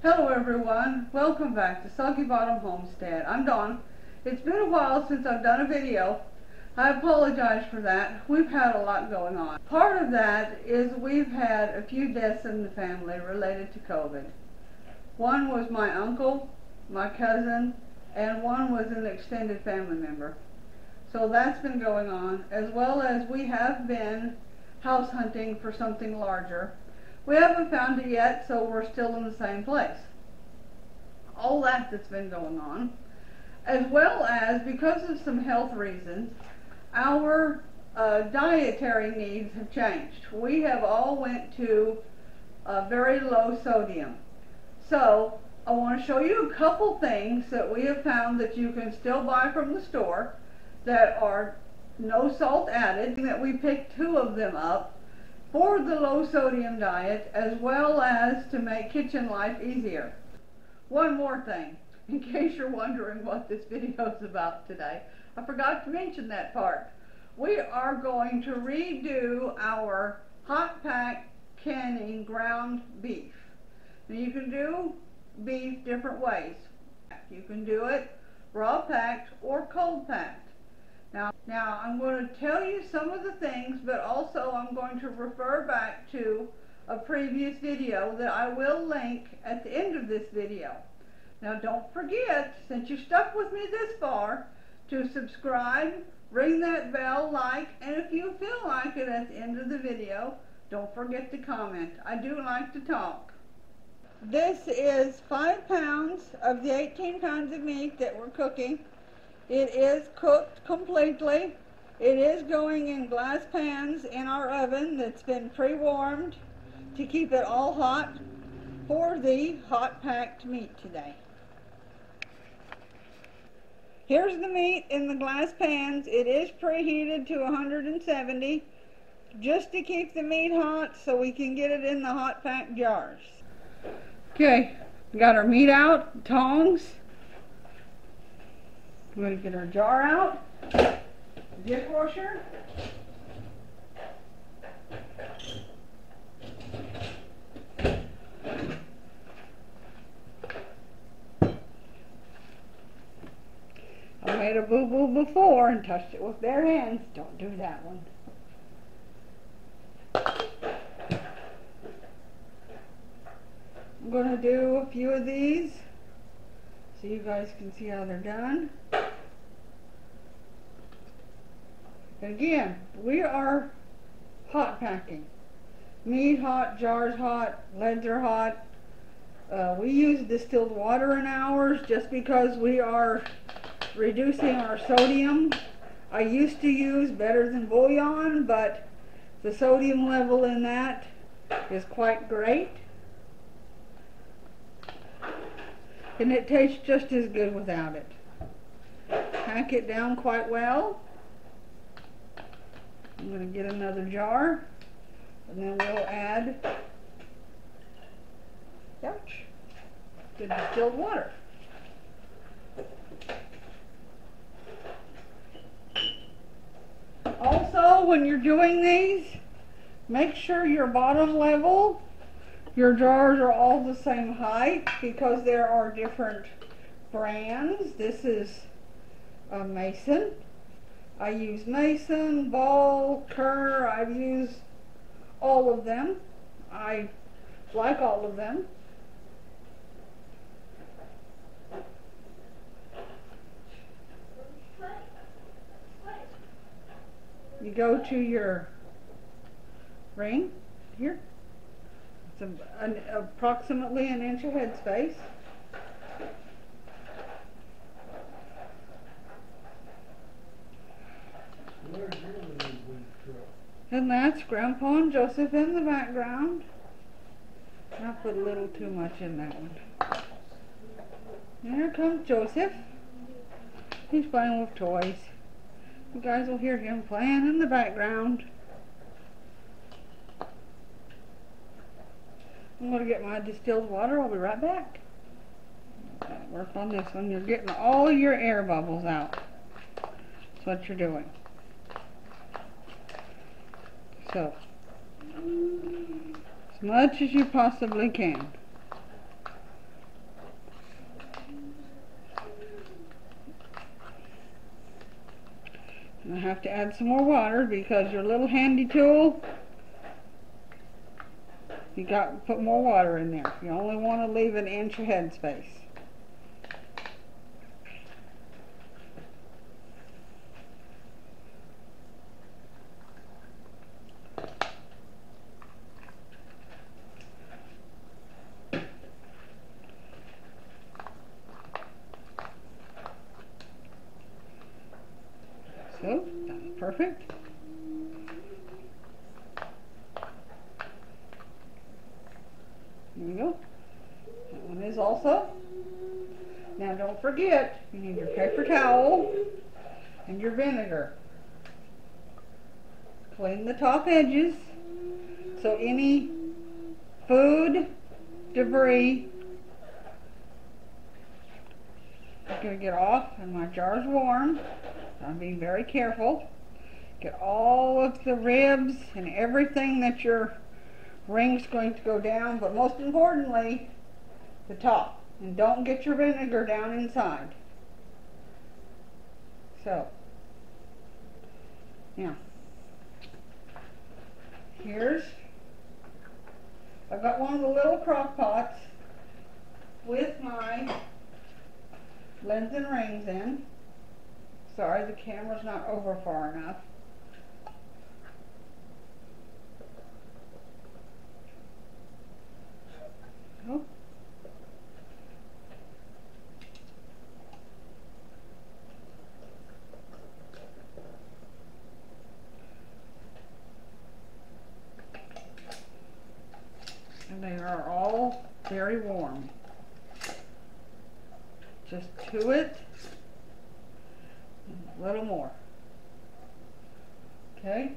Hello everyone, welcome back to SoggyBottom Homestead. I'm Dawn. It's been a while since I've done a video. I apologize for that. We've had a lot going on. Part of that is we've had a few deaths in the family related to COVID. One was my uncle, my cousin, and one was an extended family member. So that's been going on, as well as we have been house hunting for something larger. We haven't found it yet, so we're still in the same place. All that's been going on, as well as, because of some health reasons, our dietary needs have changed. We have all went to very low sodium. So I want to show you a couple things that we have found that you can still buy from the store that are no salt added, that we picked 2 of them up for the low sodium diet, as well as to make kitchen life easier. One more thing, in case you're wondering what this video is about today, I forgot to mention that part. We are going to redo our hot pack canning ground beef. Now you can do beef different ways. You can do it raw packed or cold packed. Now I'm going to tell you some of the things, but also I'm going to refer back to a previous video that I will link at the end of this video. Now don't forget, since you stuck with me this far, to subscribe, ring that bell, like, and if you feel like it at the end of the video, don't forget to comment. I do like to talk. This is 5 pounds of the 18 pounds of meat that we're cooking. It is cooked completely. It is going in glass pans in our oven that's been pre-warmed to keep it all hot for the hot packed meat today. Here's the meat in the glass pans. It is preheated to 170 just to keep the meat hot so we can get it in the hot packed jars. Okay, we got our meat out, tongs. We're going to get our jar out, dishwasher. I made a boo-boo before and touched it with bare hands. Don't do that one. I'm going to do a few of these so you guys can see how they're done. Again, we are hot packing. Meat hot, jars hot, leads are hot. We use distilled water in ours just because we are reducing our sodium. I used to use better than bouillon, but the sodium level in that is quite great. And it tastes just as good without it. Pack it down quite well. I'm going to get another jar, and then we'll add the distilled water. Also, when you're doing these, make sure your bottom level, your jars are all the same height, because there are different brands. This is a Mason. I use Mason, Ball, Kerr. I've used all of them. I like all of them. You go to your ring here. It's approximately an inch of headspace. And that's Grandpa and Joseph in the background. I put a little too much in that one. And here comes Joseph. He's playing with toys. You guys will hear him playing in the background. I'm going to get my distilled water. I'll be right back. Work on this one. You're getting all your air bubbles out. That's what you're doing. So, as much as you possibly can. I have to add some more water because your little handy tool, you got to put more water in there. You only want to leave an inch of head space. So, that's perfect. There we go. That one is also. Now don't forget, you need your paper towel and your vinegar. Clean the top edges so any food debris is going to get off, and my jar's warm. I'm being very careful. Get all of the ribs and everything that your ring's going to go down, but most importantly, the top. And don't get your vinegar down inside. So, now, I've got one of the little crock pots with my lens and rings in. Sorry, the camera's not over far enough. Oh. And they are all very warm. Just to it. A little more. Okay,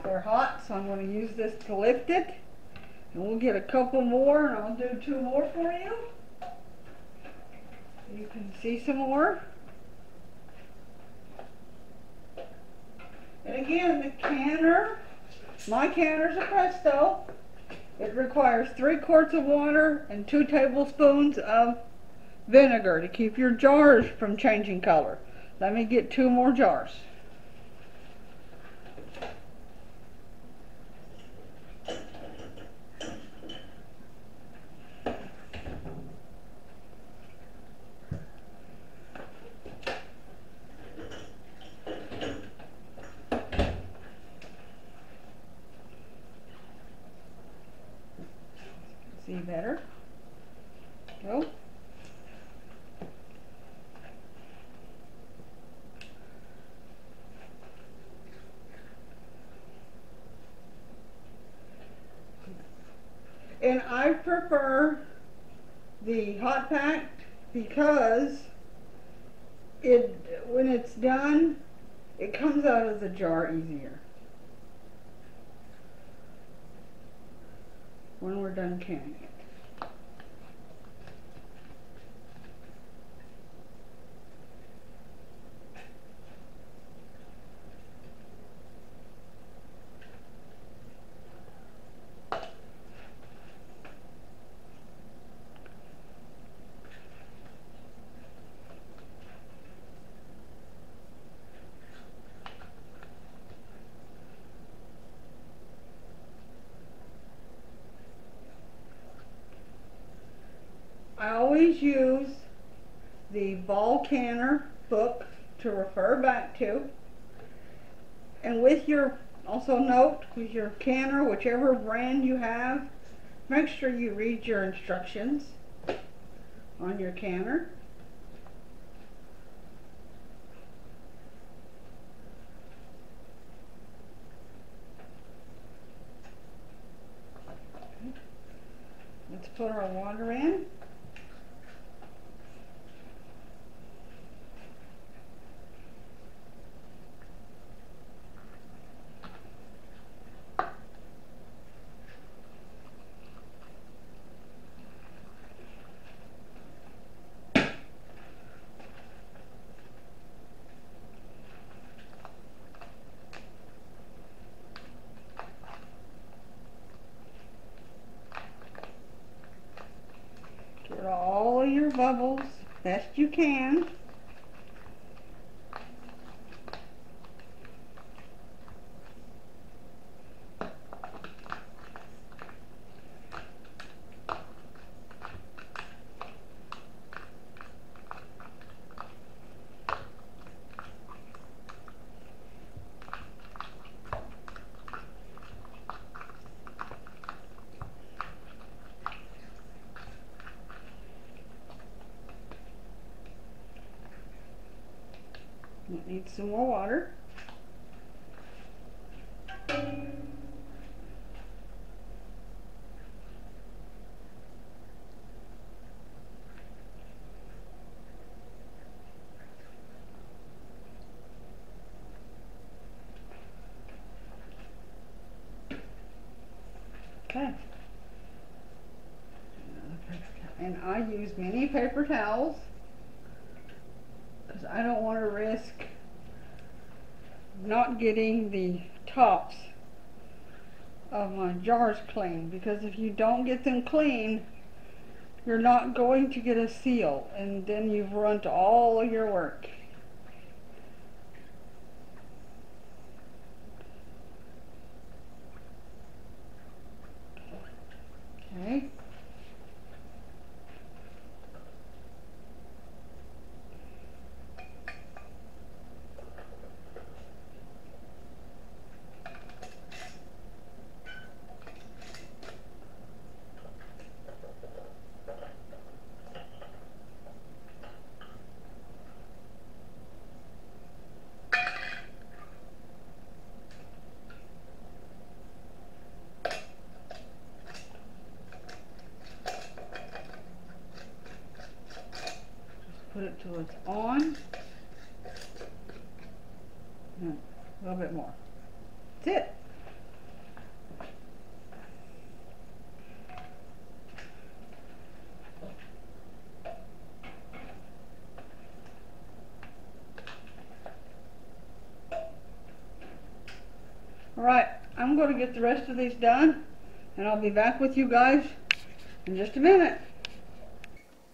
they're hot, so I'm going to use this to lift it, and we'll get a couple more, and I'll do 2 more for you. You can see some more. And again, the canner, my canner's a Presto. It requires 3 quarts of water and 2 tablespoons of vinegar to keep your jars from changing color. Let me get 2 more jars. See better? Go. And I prefer the hot packed because when it's done, it comes out of the jar easier when we're done canning it. I always use the ball canner book to refer back to, and with your, also note, with your canner, whichever brand you have, make sure you read your instructions on your canner. Let's put our water in. Get all of your bubbles best you can. Need some more water. Okay. And I use many paper towels because I don't want to risk not getting the tops of my jars clean, because if you don't get them clean, you're not going to get a seal, and then you've ruined all of your work. Okay. Put it till it's on. A little bit more. That's it. Alright, I'm going to get the rest of these done, and I'll be back with you guys in just a minute.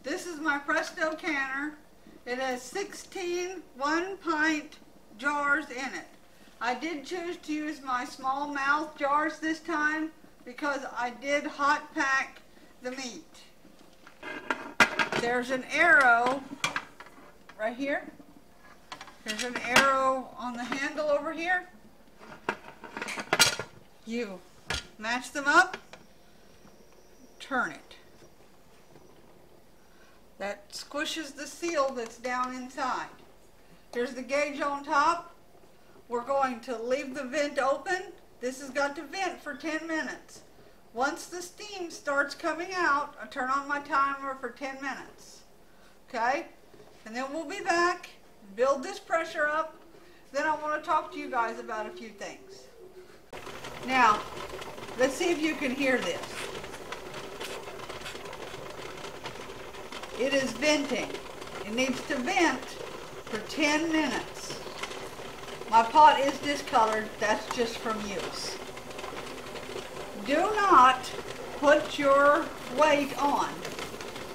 This is my Presto canner. It has 16 1-pint jars in it. I did choose to use my small mouth jars this time because I did hot pack the meat. There's an arrow right here. There's an arrow on the handle over here. You match them up, turn it. That squishes the seal that's down inside. Here's the gauge on top. We're going to leave the vent open. This has got to vent for 10 minutes. Once the steam starts coming out, I turn on my timer for 10 minutes. Okay? And then we'll be back, build this pressure up. Then I want to talk to you guys about a few things. Now, let's see if you can hear this. It is venting. It needs to vent for 10 minutes. My pot is discolored. That's just from use. Do not put your weight on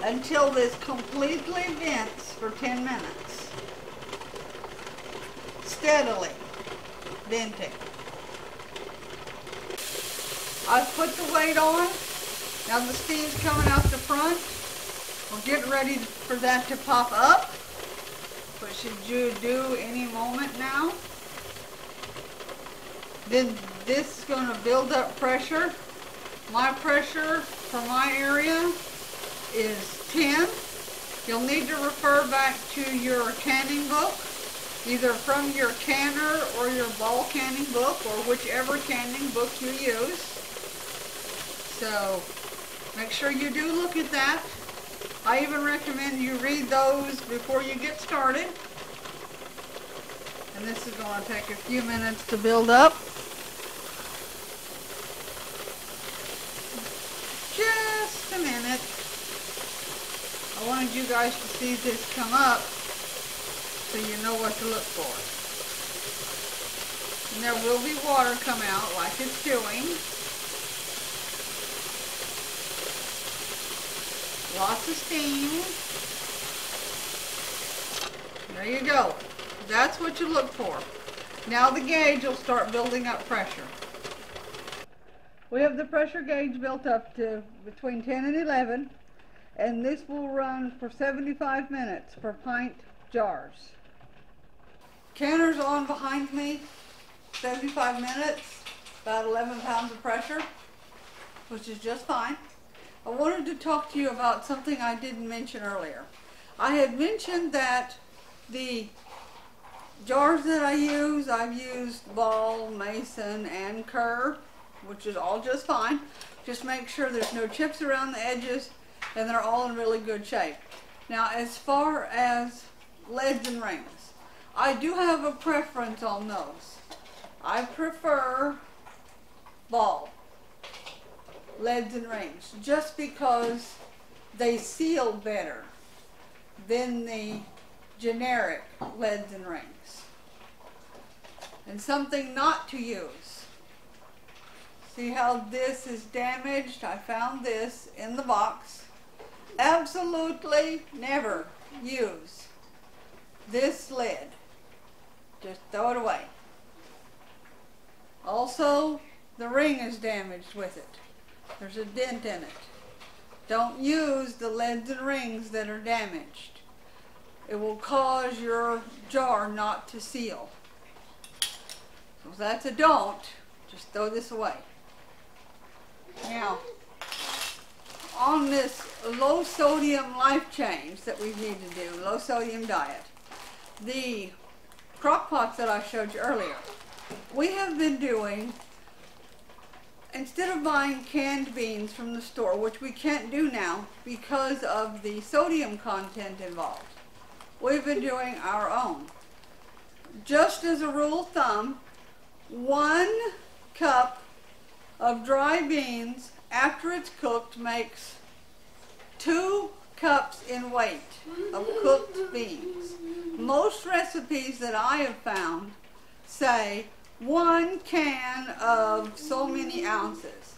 until this completely vents for 10 minutes. Steadily venting. I've put the weight on. Now the steam's coming out the front. We're getting ready for that to pop up, which should do any moment now. Then this is going to build up pressure. My pressure for my area is 10. You'll need to refer back to your canning book, either from your canner or your ball canning book, or whichever canning book you use. So make sure you do look at that. I even recommend you read those before you get started. And this is going to take a few minutes to build up. Just a minute. I wanted you guys to see this come up so you know what to look for. And there will be water come out like it's doing. Lots of steam. There you go. That's what you look for. Now the gauge will start building up pressure. We have the pressure gauge built up to between 10 and 11, and this will run for 75 minutes for pint jars. Canner's on behind me, 75 minutes, about 11 pounds of pressure, which is just fine. I wanted to talk to you about something I didn't mention earlier. I had mentioned that the jars that I've used ball, mason, and Kerr, which is all just fine. Just make sure there's no chips around the edges and they're all in really good shape. Now, as far as leads and rings, I do have a preference on those. I prefer ball, leads and rings, just because they seal better than the generic leads and rings. And something not to use. See how this is damaged? I found this in the box. Absolutely never use this lid. Just throw it away. Also, the ring is damaged with it. There's a dent in it. Don't use the leads and rings that are damaged. It will cause your jar not to seal. So if that's a don't, just throw this away. Now, on this low sodium life change that we need to do, low sodium diet, the crock pots that I showed you earlier, we have been doing, instead of buying canned beans from the store, which we can't do now because of the sodium content involved, we've been doing our own. Just as a rule of thumb, 1 cup of dry beans after it's cooked makes 2 cups in weight of cooked beans. Most recipes that I have found say 1 can of so many ounces.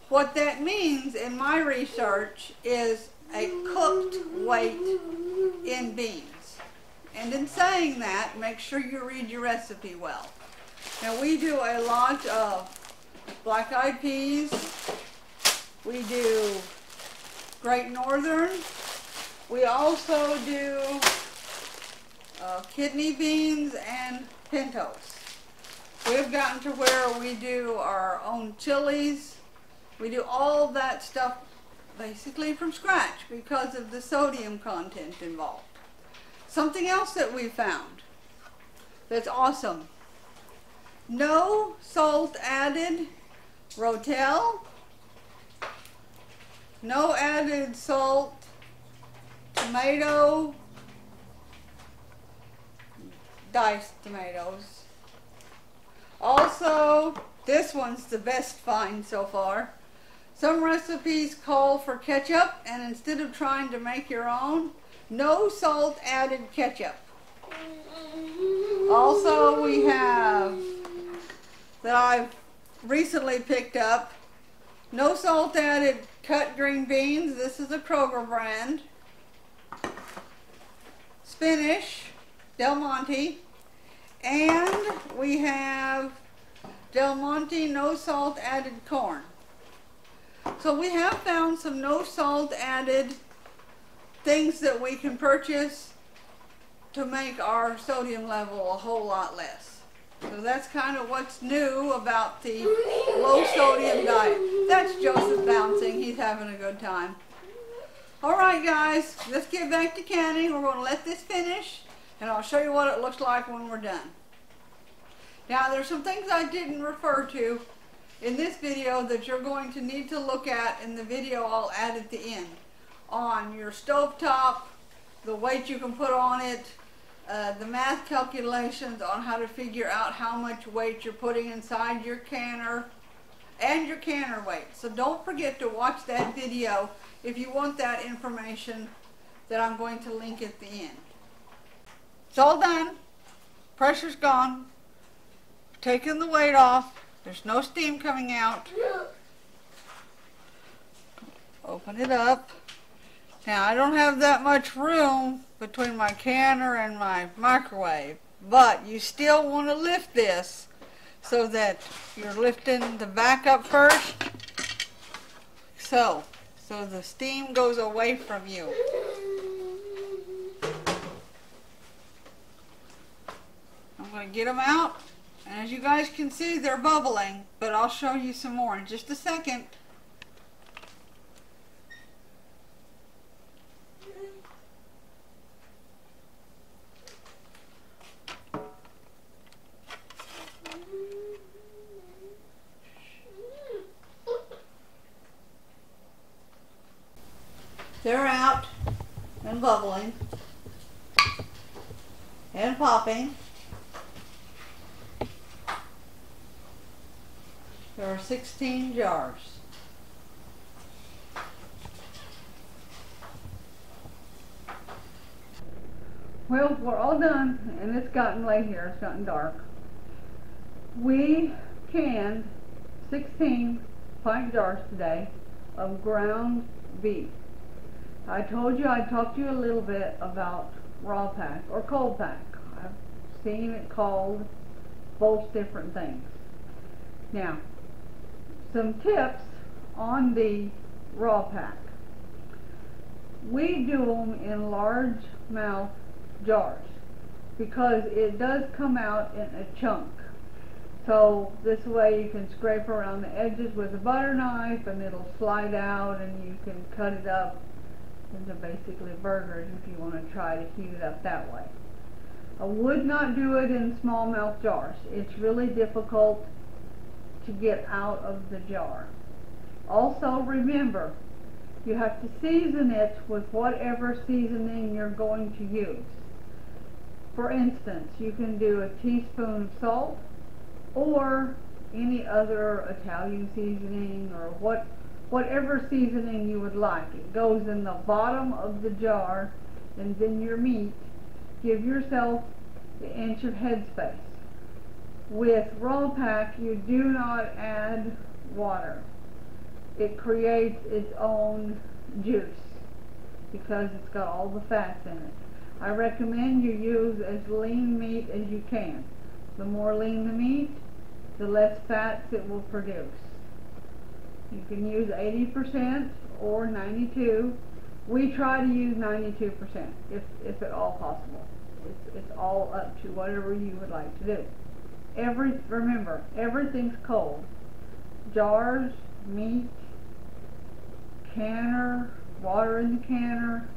What that means in my research is a cooked weight in beans. And in saying that, make sure you read your recipe well. Now, we do a lot of black-eyed peas. We do Great Northern. We also do kidney beans and pintos. We've gotten to where we do our own chilies. We do all that stuff basically from scratch because of the sodium content involved. Something else that we found that's awesome. No salt added Rotel. No added salt, tomato, diced tomatoes. Also, this one's the best find so far. Some recipes call for ketchup, and instead of trying to make your own, no salt added ketchup. Also, we have, that I've recently picked up, no salt added cut green beans. This is a Kroger brand. Spinach, Del Monte. And we have Del Monte no salt added corn. So we have found some no salt added things that we can purchase to make our sodium level a whole lot less. So that's kind of what's new about the low sodium diet. That's Joseph bouncing. He's having a good time. Alright guys, let's get back to canning. We're going to let this finish and I'll show you what it looks like when we're done. Now there's some things I didn't refer to in this video that you're going to need to look at in the video I'll add at the end. On your stovetop, the weight you can put on it, the math calculations on how to figure out how much weight you're putting inside your canner, and your canner weight. So don't forget to watch that video if you want that information that I'm going to link at the end. It's all done. Pressure's gone. Taking the weight off. There's no steam coming out. Open it up. Now, I don't have that much room between my canner and my microwave, but you still want to lift this so that you're lifting the back up first, so the steam goes away from you. I'm going to get them out, and as you guys can see, they're bubbling, but I'll show you some more in just a second. they're out and bubbling and popping. There are 16 jars. Well, we're all done, and it's gotten late here. It's gotten dark. We canned 16 pint jars today of ground beef. I told you I'd talk to you a little bit about raw pack or cold pack. I've seen it called both different things. Now, some tips on the raw pack. We do them in large mouth jars because it does come out in a chunk. So this way you can scrape around the edges with a butter knife and it'll slide out, and you can cut it up into basically burgers if you want to try to heat it up that way. I would not do it in small mouth jars. It's really difficult to get out of the jar. Also remember, you have to season it with whatever seasoning you're going to use. For instance, you can do a teaspoon of salt or any other Italian seasoning or whatever seasoning you would like. It goes in the bottom of the jar, and then your meat. Give yourself the inch of headspace. With raw pack, you do not add water. It creates its own juice because it's got all the fats in it. I recommend you use as lean meat as you can. The more lean the meat, the less fats it will produce. You can use 80% or 92%. We try to use 92% if at all possible. It's all up to whatever you would like to do. Remember, everything's cold. Jars, meat, canner, water in the canner,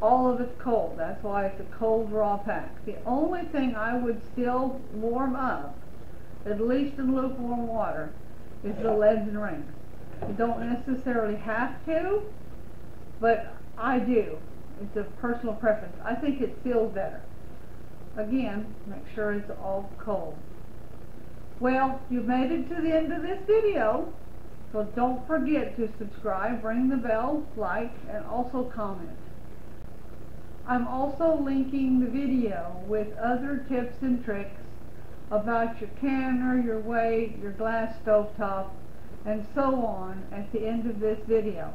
all of it's cold. That's why it's a cold raw pack. The only thing I would still warm up, at least in lukewarm water, is the leads and rings. You don't necessarily have to, but I do. It's a personal preference. I think it feels better. Again, make sure it's all cold. Well, you've made it to the end of this video, so don't forget to subscribe, ring the bell, like, and also comment. I'm also linking the video with other tips and tricks about your canner, your weight, your glass stovetop, and so on at the end of this video.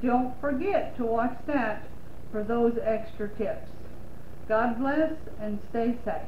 Don't forget to watch that for those extra tips. God bless and stay safe.